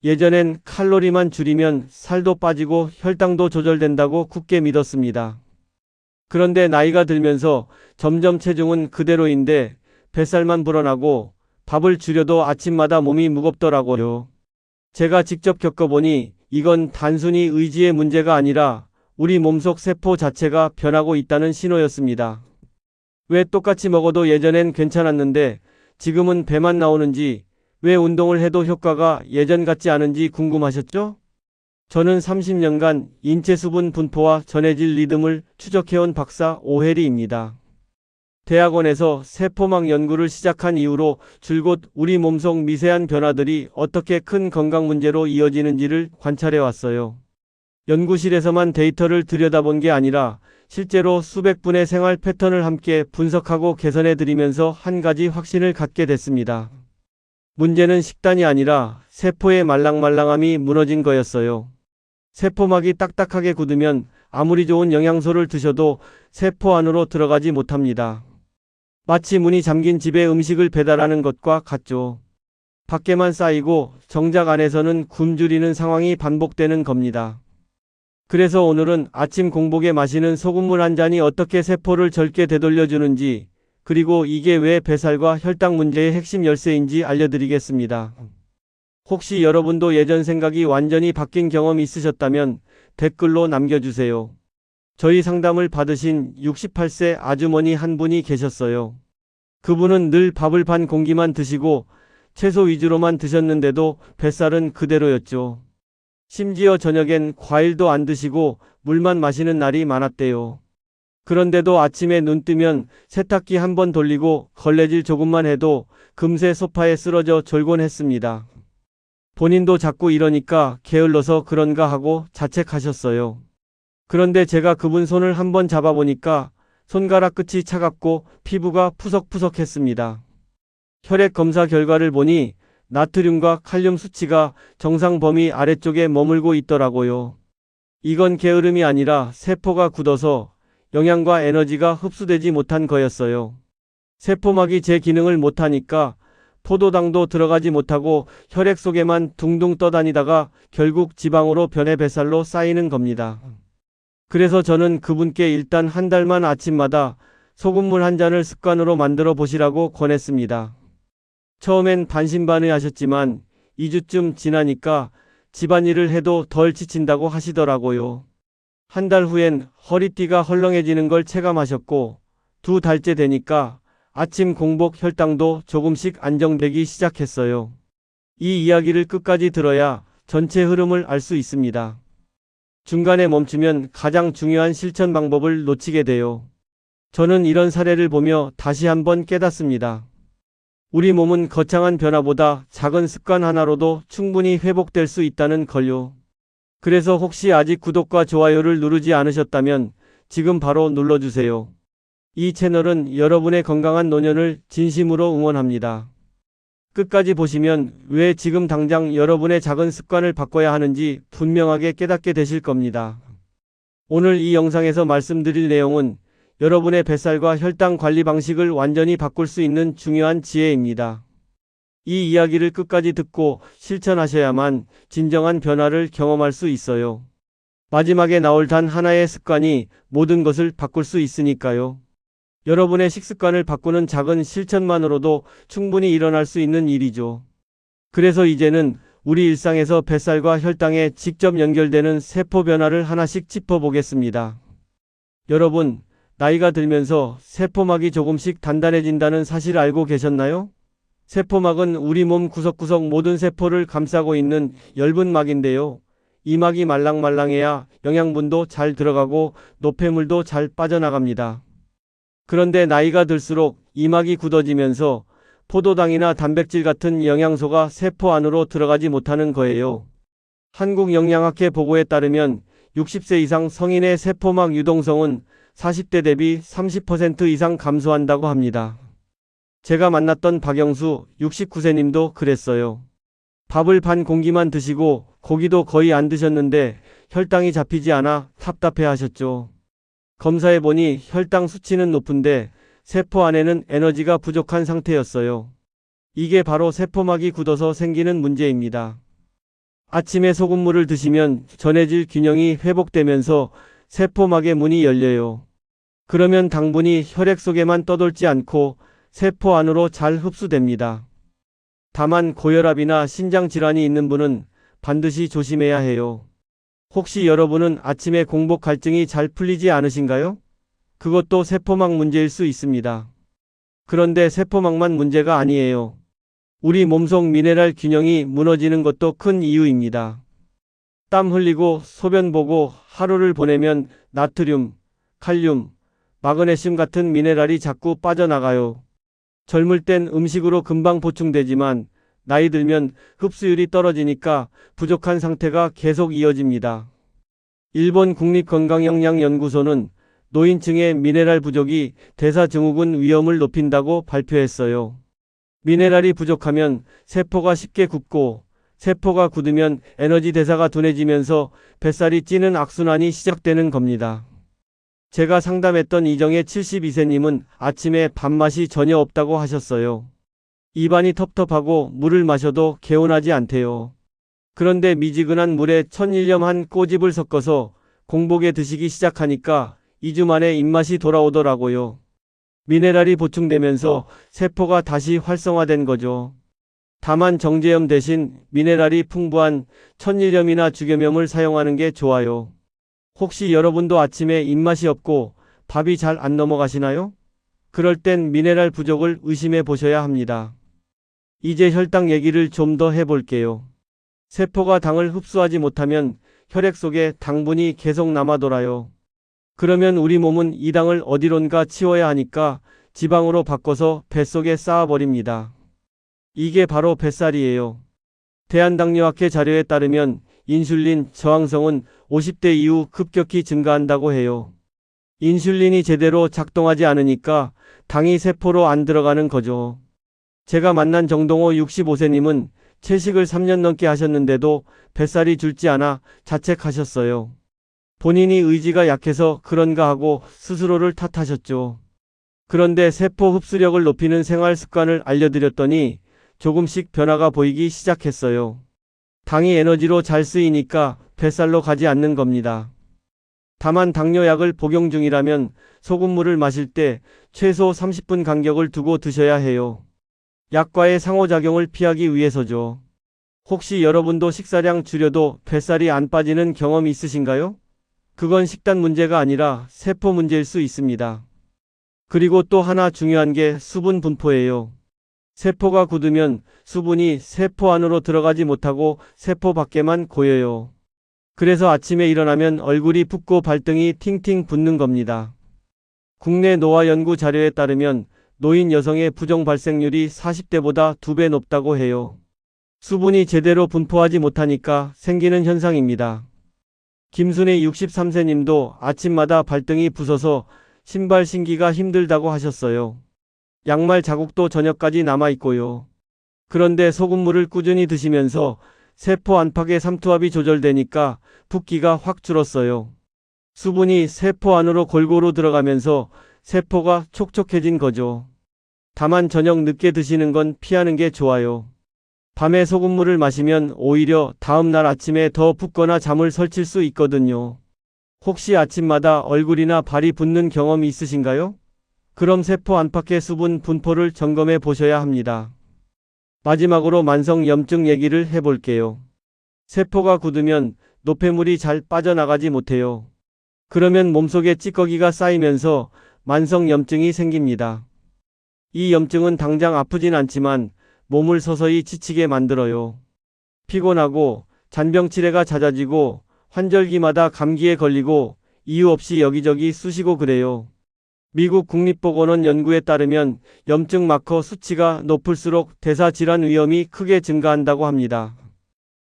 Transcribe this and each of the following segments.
예전엔 칼로리만 줄이면 살도 빠지고 혈당도 조절된다고 굳게 믿었습니다. 그런데 나이가 들면서 점점 체중은 그대로인데 뱃살만 불어나고 밥을 줄여도 아침마다 몸이 무겁더라고요. 제가 직접 겪어보니 이건 단순히 의지의 문제가 아니라 우리 몸속 세포 자체가 변하고 있다는 신호였습니다. 왜 똑같이 먹어도 예전엔 괜찮았는데 지금은 배만 나오는지, 왜 운동을 해도 효과가 예전 같지 않은지 궁금하셨죠? 저는 30년간 인체 수분 분포와 전해질 리듬을 추적해온 박사 오해리입니다. 대학원에서 세포막 연구를 시작한 이후로 줄곧 우리 몸속 미세한 변화들이 어떻게 큰 건강 문제로 이어지는지를 관찰해 왔어요. 연구실에서만 데이터를 들여다본 게 아니라 실제로 수백 분의 생활 패턴을 함께 분석하고 개선해 드리면서 한 가지 확신을 갖게 됐습니다. 문제는 식단이 아니라 세포의 말랑말랑함이 무너진 거였어요. 세포막이 딱딱하게 굳으면 아무리 좋은 영양소를 드셔도 세포 안으로 들어가지 못합니다. 마치 문이 잠긴 집에 음식을 배달하는 것과 같죠. 밖에만 쌓이고 정작 안에서는 굶주리는 상황이 반복되는 겁니다. 그래서 오늘은 아침 공복에 마시는 소금물 한 잔이 어떻게 세포를 젊게 되돌려주는지, 그리고 이게 왜 배살과 혈당 문제의 핵심 열쇠인지 알려드리겠습니다. 혹시 여러분도 예전 생각이 완전히 바뀐 경험이 있으셨다면 댓글로 남겨주세요. 저희 상담을 받으신 68세 아주머니 한 분이 계셨어요. 그분은 늘 밥을 반 공기만 드시고 채소 위주로만 드셨는데도 뱃살은 그대로였죠. 심지어 저녁엔 과일도 안 드시고 물만 마시는 날이 많았대요. 그런데도 아침에 눈 뜨면 세탁기 한 번 돌리고 걸레질 조금만 해도 금세 소파에 쓰러져 졸곤 했습니다. 본인도 자꾸 이러니까 게을러서 그런가 하고 자책하셨어요. 그런데 제가 그분 손을 한번 잡아보니까 손가락 끝이 차갑고 피부가 푸석푸석했습니다. 혈액 검사 결과를 보니 나트륨과 칼륨 수치가 정상 범위 아래쪽에 머물고 있더라고요. 이건 게으름이 아니라 세포가 굳어서 영양과 에너지가 흡수되지 못한 거였어요. 세포막이 제 기능을 못하니까 포도당도 들어가지 못하고 혈액 속에만 둥둥 떠다니다가 결국 지방으로 변해 뱃살로 쌓이는 겁니다. 그래서 저는 그분께 일단 한 달만 아침마다 소금물 한 잔을 습관으로 만들어 보시라고 권했습니다. 처음엔 반신반의하셨지만 2주쯤 지나니까 집안일을 해도 덜 지친다고 하시더라고요. 한 달 후엔 허리띠가 헐렁해지는 걸 체감하셨고 2달째 되니까 아침 공복 혈당도 조금씩 안정되기 시작했어요. 이 이야기를 끝까지 들어야 전체 흐름을 알 수 있습니다. 중간에 멈추면 가장 중요한 실천 방법을 놓치게 돼요. 저는 이런 사례를 보며 다시 한번 깨닫습니다. 우리 몸은 거창한 변화보다 작은 습관 하나로도 충분히 회복될 수 있다는 걸요. 그래서 혹시 아직 구독과 좋아요를 누르지 않으셨다면 지금 바로 눌러주세요. 이 채널은 여러분의 건강한 노년을 진심으로 응원합니다. 끝까지 보시면 왜 지금 당장 여러분의 작은 습관을 바꿔야 하는지 분명하게 깨닫게 되실 겁니다. 오늘 이 영상에서 말씀드릴 내용은 여러분의 뱃살과 혈당 관리 방식을 완전히 바꿀 수 있는 중요한 지혜입니다. 이 이야기를 끝까지 듣고 실천하셔야만 진정한 변화를 경험할 수 있어요. 마지막에 나올 단 하나의 습관이 모든 것을 바꿀 수 있으니까요. 여러분의 식습관을 바꾸는 작은 실천만으로도 충분히 일어날 수 있는 일이죠. 그래서 이제는 우리 일상에서 뱃살과 혈당에 직접 연결되는 세포 변화를 하나씩 짚어보겠습니다. 여러분, 나이가 들면서 세포막이 조금씩 단단해진다는 사실 알고 계셨나요? 세포막은 우리 몸 구석구석 모든 세포를 감싸고 있는 엷은 막인데요. 이 막이 말랑말랑해야 영양분도 잘 들어가고 노폐물도 잘 빠져나갑니다. 그런데 나이가 들수록 이 막이 굳어지면서 포도당이나 단백질 같은 영양소가 세포 안으로 들어가지 못하는 거예요. 한국영양학회 보고에 따르면 60세 이상 성인의 세포막 유동성은 40대 대비 30% 이상 감소한다고 합니다. 제가 만났던 박영수 69세님도 그랬어요. 밥을 반 공기만 드시고 고기도 거의 안 드셨는데 혈당이 잡히지 않아 답답해 하셨죠. 검사해보니 혈당 수치는 높은데 세포 안에는 에너지가 부족한 상태였어요. 이게 바로 세포막이 굳어서 생기는 문제입니다. 아침에 소금물을 드시면 전해질 균형이 회복되면서 세포막의 문이 열려요. 그러면 당분이 혈액 속에만 떠돌지 않고 세포 안으로 잘 흡수됩니다. 다만 고혈압이나 신장 질환이 있는 분은 반드시 조심해야 해요. 혹시 여러분은 아침에 공복 갈증이 잘 풀리지 않으신가요? 그것도 세포막 문제일 수 있습니다. 그런데 세포막만 문제가 아니에요. 우리 몸속 미네랄 균형이 무너지는 것도 큰 이유입니다. 땀 흘리고 소변 보고 하루를 보내면 나트륨, 칼륨, 마그네슘 같은 미네랄이 자꾸 빠져나가요. 젊을 땐 음식으로 금방 보충되지만 나이 들면 흡수율이 떨어지니까 부족한 상태가 계속 이어집니다. 일본 국립건강영양연구소는 노인층의 미네랄 부족이 대사증후군 위험을 높인다고 발표했어요. 미네랄이 부족하면 세포가 쉽게 굳고 세포가 굳으면 에너지 대사가 둔해지면서 뱃살이 찌는 악순환이 시작되는 겁니다. 제가 상담했던 이정혜 72세님은 아침에 밥맛이 전혀 없다고 하셨어요. 입안이 텁텁하고 물을 마셔도 개운하지 않대요. 그런데 미지근한 물에 천일염 꼬집을 섞어서 공복에 드시기 시작하니까 2주 만에 입맛이 돌아오더라고요. 미네랄이 보충되면서 세포가 다시 활성화된 거죠. 다만 정제염 대신 미네랄이 풍부한 천일염이나 죽염염을 사용하는 게 좋아요. 혹시 여러분도 아침에 입맛이 없고 밥이 잘 안 넘어가시나요? 그럴 땐 미네랄 부족을 의심해 보셔야 합니다. 이제 혈당 얘기를 좀 더 해볼게요. 세포가 당을 흡수하지 못하면 혈액 속에 당분이 계속 남아 돌아요. 그러면 우리 몸은 이 당을 어디론가 치워야 하니까 지방으로 바꿔서 뱃속에 쌓아버립니다. 이게 바로 뱃살이에요. 대한당뇨학회 자료에 따르면 인슐린 저항성은 50대 이후 급격히 증가한다고 해요. 인슐린이 제대로 작동하지 않으니까 당이 세포로 안 들어가는 거죠. 제가 만난 정동호 65세님은 채식을 3년 넘게 하셨는데도 뱃살이 줄지 않아 자책하셨어요. 본인이 의지가 약해서 그런가 하고 스스로를 탓하셨죠. 그런데 세포 흡수력을 높이는 생활 습관을 알려드렸더니 조금씩 변화가 보이기 시작했어요. 당이 에너지로 잘 쓰이니까 뱃살로 가지 않는 겁니다. 다만 당뇨약을 복용 중이라면 소금물을 마실 때 최소 30분 간격을 두고 드셔야 해요. 약과의 상호작용을 피하기 위해서죠. 혹시 여러분도 식사량 줄여도 뱃살이 안 빠지는 경험 있으신가요? 그건 식단 문제가 아니라 세포 문제일 수 있습니다. 그리고 또 하나 중요한 게 수분 분포예요. 세포가 굳으면 수분이 세포 안으로 들어가지 못하고 세포 밖에만 고여요. 그래서 아침에 일어나면 얼굴이 붓고 발등이 팅팅 붓는 겁니다. 국내 노화 연구 자료에 따르면 노인 여성의 부종 발생률이 40대보다 2배 높다고 해요. 수분이 제대로 분포하지 못하니까 생기는 현상입니다. 김순애 63세님도 아침마다 발등이 부서서 신발 신기가 힘들다고 하셨어요. 양말 자국도 저녁까지 남아있고요. 그런데 소금물을 꾸준히 드시면서 세포 안팎의 삼투압이 조절되니까 붓기가 확 줄었어요. 수분이 세포 안으로 골고루 들어가면서 세포가 촉촉해진 거죠. 다만 저녁 늦게 드시는 건 피하는 게 좋아요. 밤에 소금물을 마시면 오히려 다음날 아침에 더 붓거나 잠을 설칠 수 있거든요. 혹시 아침마다 얼굴이나 발이 붓는 경험이 있으신가요? 그럼 세포 안팎의 수분 분포를 점검해 보셔야 합니다. 마지막으로 만성염증 얘기를 해볼게요. 세포가 굳으면 노폐물이 잘 빠져나가지 못해요. 그러면 몸속에 찌꺼기가 쌓이면서 만성염증이 생깁니다. 이 염증은 당장 아프진 않지만 몸을 서서히 지치게 만들어요. 피곤하고 잔병치레가 잦아지고 환절기마다 감기에 걸리고 이유 없이 여기저기 쑤시고 그래요. 미국 국립보건원 연구에 따르면 염증 마커 수치가 높을수록 대사질환 위험이 크게 증가한다고 합니다.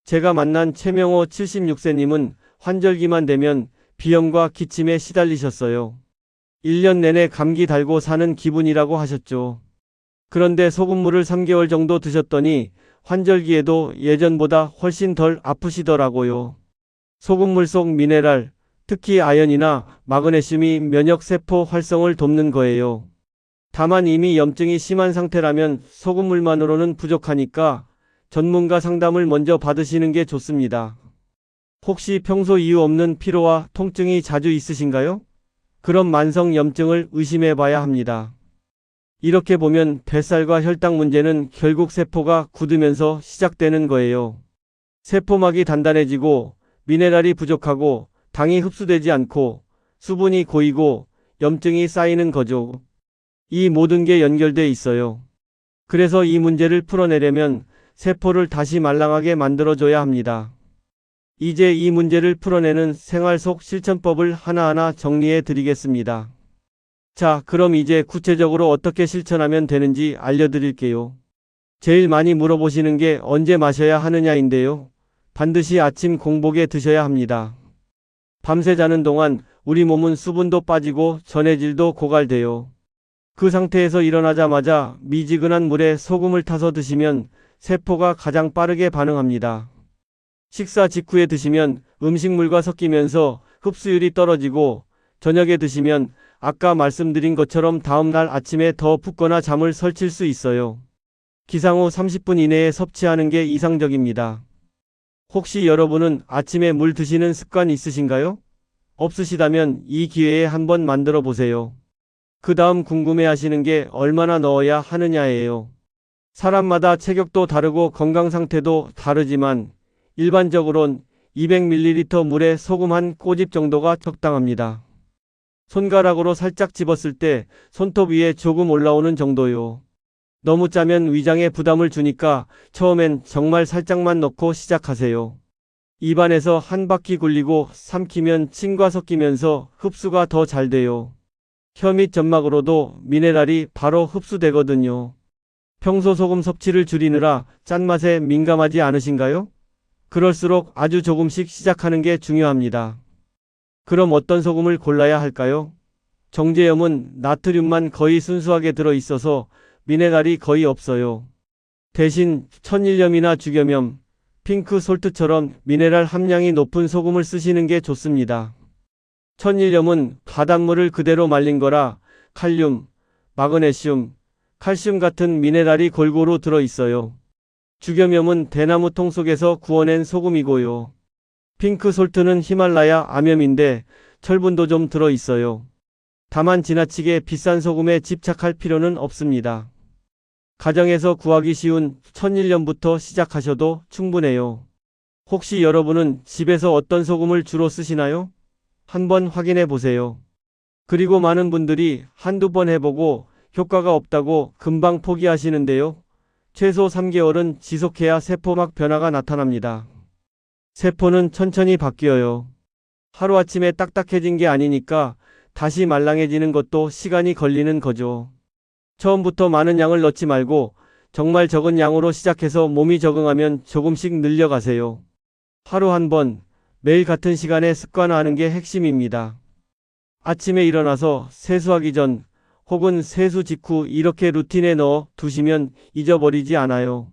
제가 만난 최명호 76세님은 환절기만 되면 비염과 기침에 시달리셨어요. 1년 내내 감기 달고 사는 기분이라고 하셨죠. 그런데 소금물을 3개월 정도 드셨더니 환절기에도 예전보다 훨씬 덜 아프시더라고요. 소금물 속 미네랄, 특히 아연이나 마그네슘이 면역세포 활성을 돕는 거예요. 다만 이미 염증이 심한 상태라면 소금물만으로는 부족하니까 전문가 상담을 먼저 받으시는 게 좋습니다. 혹시 평소 이유 없는 피로와 통증이 자주 있으신가요? 그럼 만성염증을 의심해 봐야 합니다. 이렇게 보면 뱃살과 혈당 문제는 결국 세포가 굳으면서 시작되는 거예요. 세포막이 단단해지고 미네랄이 부족하고 당이 흡수되지 않고 수분이 고이고 염증이 쌓이는 거죠. 이 모든 게 연결돼 있어요. 그래서 이 문제를 풀어내려면 세포를 다시 말랑하게 만들어줘야 합니다. 이제 이 문제를 풀어내는 생활 속 실천법을 하나하나 정리해 드리겠습니다. 자, 그럼 이제 구체적으로 어떻게 실천하면 되는지 알려드릴게요. 제일 많이 물어보시는 게 언제 마셔야 하느냐인데요. 반드시 아침 공복에 드셔야 합니다. 밤새 자는 동안 우리 몸은 수분도 빠지고 전해질도 고갈돼요. 그 상태에서 일어나자마자 미지근한 물에 소금을 타서 드시면 세포가 가장 빠르게 반응합니다. 식사 직후에 드시면 음식물과 섞이면서 흡수율이 떨어지고 저녁에 드시면 아까 말씀드린 것처럼 다음날 아침에 더 붓거나 잠을 설칠 수 있어요. 기상 후 30분 이내에 섭취하는 게 이상적입니다. 혹시 여러분은 아침에 물 드시는 습관 있으신가요? 없으시다면 이 기회에 한번 만들어 보세요. 그 다음 궁금해 하시는 게 얼마나 넣어야 하느냐예요. 사람마다 체격도 다르고 건강 상태도 다르지만 일반적으론 200ml 물에 소금 한 꼬집 정도가 적당합니다. 손가락으로 살짝 집었을 때 손톱 위에 조금 올라오는 정도요. 너무 짜면 위장에 부담을 주니까 처음엔 정말 살짝만 넣고 시작하세요. 입안에서 한 바퀴 굴리고 삼키면 침과 섞이면서 흡수가 더 잘 돼요. 혀 및 점막으로도 미네랄이 바로 흡수되거든요. 평소 소금 섭취를 줄이느라 짠맛에 민감하지 않으신가요? 그럴수록 아주 조금씩 시작하는 게 중요합니다. 그럼 어떤 소금을 골라야 할까요? 정제염은 나트륨만 거의 순수하게 들어있어서 미네랄이 거의 없어요. 대신 천일염이나 죽염염, 핑크솔트처럼 미네랄 함량이 높은 소금을 쓰시는 게 좋습니다. 천일염은 바닷물을 그대로 말린 거라 칼륨, 마그네슘, 칼슘 같은 미네랄이 골고루 들어있어요. 죽염염은 대나무 통 속에서 구워낸 소금이고요. 핑크솔트는 히말라야 암염인데 철분도 좀 들어있어요. 다만 지나치게 비싼 소금에 집착할 필요는 없습니다. 가정에서 구하기 쉬운 천일염부터 시작하셔도 충분해요. 혹시 여러분은 집에서 어떤 소금을 주로 쓰시나요? 한번 확인해 보세요. 그리고 많은 분들이 한두 번 해보고 효과가 없다고 금방 포기하시는데요. 최소 3개월은 지속해야 세포막 변화가 나타납니다. 세포는 천천히 바뀌어요. 하루아침에 딱딱해진 게 아니니까 다시 말랑해지는 것도 시간이 걸리는 거죠. 처음부터 많은 양을 넣지 말고 정말 적은 양으로 시작해서 몸이 적응하면 조금씩 늘려가세요. 하루 한 번, 매일 같은 시간에 습관화하는 게 핵심입니다. 아침에 일어나서 세수하기 전 혹은 세수 직후 이렇게 루틴에 넣어 두시면 잊어버리지 않아요.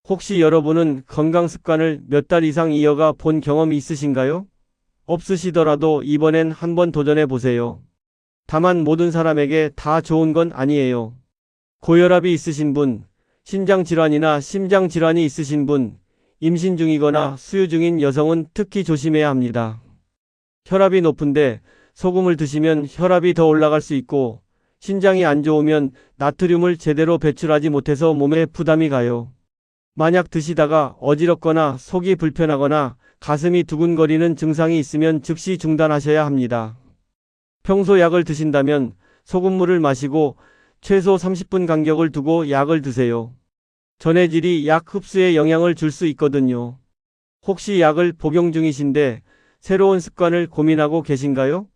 혹시 여러분은 건강 습관을 몇 달 이상 이어가 본 경험이 있으신가요? 없으시더라도 이번엔 한번 도전해 보세요. 다만 모든 사람에게 다 좋은 건 아니에요. 고혈압이 있으신 분, 신장질환이나 심장질환이 있으신 분, 임신 중이거나 수유 중인 여성은 특히 조심해야 합니다. 혈압이 높은데 소금을 드시면 혈압이 더 올라갈 수 있고 신장이 안 좋으면 나트륨을 제대로 배출하지 못해서 몸에 부담이 가요. 만약 드시다가 어지럽거나 속이 불편하거나 가슴이 두근거리는 증상이 있으면 즉시 중단하셔야 합니다. 평소 약을 드신다면 소금물을 마시고 최소 30분 간격을 두고 약을 드세요. 전해질이 약 흡수에 영향을 줄 수 있거든요. 혹시 약을 복용 중이신데 새로운 습관을 고민하고 계신가요?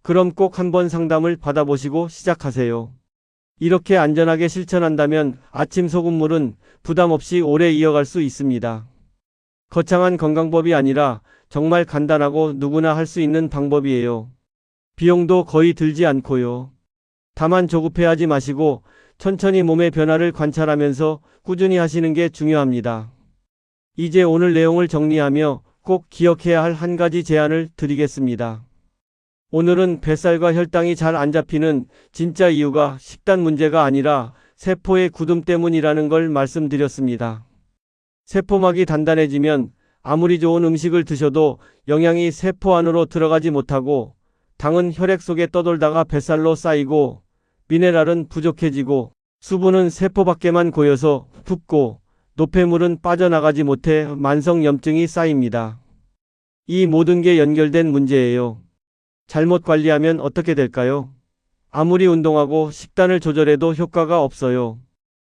그럼 꼭 한번 상담을 받아보시고 시작하세요. 이렇게 안전하게 실천한다면 아침 소금물은 부담 없이 오래 이어갈 수 있습니다. 거창한 건강법이 아니라 정말 간단하고 누구나 할 수 있는 방법이에요. 비용도 거의 들지 않고요. 다만 조급해하지 마시고 천천히 몸의 변화를 관찰하면서 꾸준히 하시는 게 중요합니다. 이제 오늘 내용을 정리하며 꼭 기억해야 할 한 가지 제안을 드리겠습니다. 오늘은 뱃살과 혈당이 잘 안 잡히는 진짜 이유가 식단 문제가 아니라 세포의 굳음 때문이라는 걸 말씀드렸습니다. 세포막이 단단해지면 아무리 좋은 음식을 드셔도 영양이 세포 안으로 들어가지 못하고 당은 혈액 속에 떠돌다가 뱃살로 쌓이고 미네랄은 부족해지고 수분은 세포 밖에만 고여서 붓고 노폐물은 빠져나가지 못해 만성염증이 쌓입니다. 이 모든 게 연결된 문제예요. 잘못 관리하면 어떻게 될까요? 아무리 운동하고 식단을 조절해도 효과가 없어요.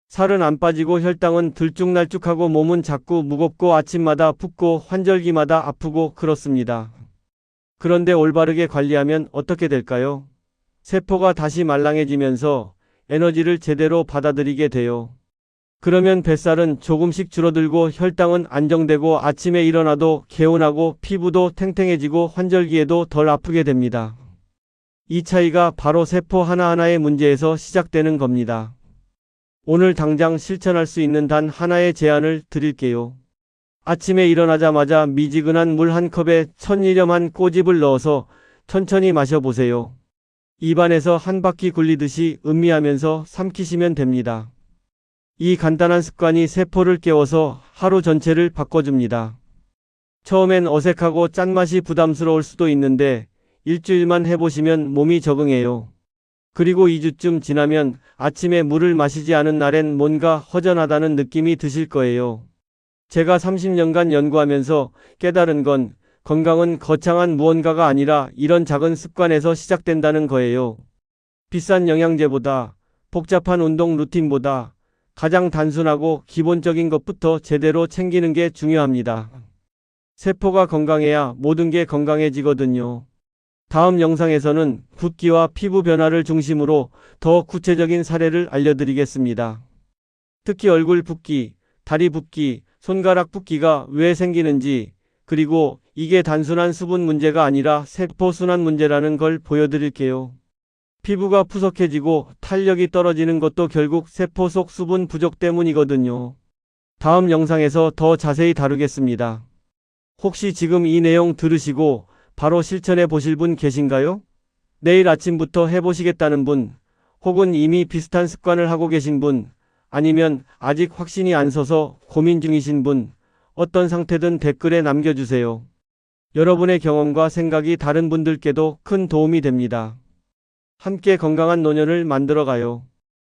살은 안 빠지고 혈당은 들쭉날쭉하고 몸은 자꾸 무겁고 아침마다 붓고 환절기마다 아프고 그렇습니다. 그런데 올바르게 관리하면 어떻게 될까요? 세포가 다시 말랑해지면서 에너지를 제대로 받아들이게 돼요. 그러면 뱃살은 조금씩 줄어들고 혈당은 안정되고 아침에 일어나도 개운하고 피부도 탱탱해지고 환절기에도 덜 아프게 됩니다. 이 차이가 바로 세포 하나하나의 문제에서 시작되는 겁니다. 오늘 당장 실천할 수 있는 단 하나의 제안을 드릴게요. 아침에 일어나자마자 미지근한 물 한 컵에 천일염한 꼬집을 넣어서 천천히 마셔보세요. 입안에서 한 바퀴 굴리듯이 음미하면서 삼키시면 됩니다. 이 간단한 습관이 세포를 깨워서 하루 전체를 바꿔줍니다. 처음엔 어색하고 짠맛이 부담스러울 수도 있는데 일주일만 해보시면 몸이 적응해요. 그리고 2주쯤 지나면 아침에 물을 마시지 않은 날엔 뭔가 허전하다는 느낌이 드실 거예요. 제가 30년간 연구하면서 깨달은 건 건강은 거창한 무언가가 아니라 이런 작은 습관에서 시작된다는 거예요. 비싼 영양제보다, 복잡한 운동 루틴보다 가장 단순하고 기본적인 것부터 제대로 챙기는 게 중요합니다. 세포가 건강해야 모든 게 건강해지거든요. 다음 영상에서는 붓기와 피부 변화를 중심으로 더 구체적인 사례를 알려드리겠습니다. 특히 얼굴 붓기, 다리 붓기, 손가락 붓기가 왜 생기는지, 그리고 이게 단순한 수분 문제가 아니라 세포 순환 문제라는 걸 보여드릴게요. 피부가 푸석해지고 탄력이 떨어지는 것도 결국 세포 속 수분 부족 때문이거든요. 다음 영상에서 더 자세히 다루겠습니다. 혹시 지금 이 내용 들으시고 바로 실천해 보실 분 계신가요? 내일 아침부터 해보시겠다는 분, 혹은 이미 비슷한 습관을 하고 계신 분, 아니면 아직 확신이 안 서서 고민 중이신 분, 어떤 상태든 댓글에 남겨주세요. 여러분의 경험과 생각이 다른 분들께도 큰 도움이 됩니다. 함께 건강한 노년을 만들어가요.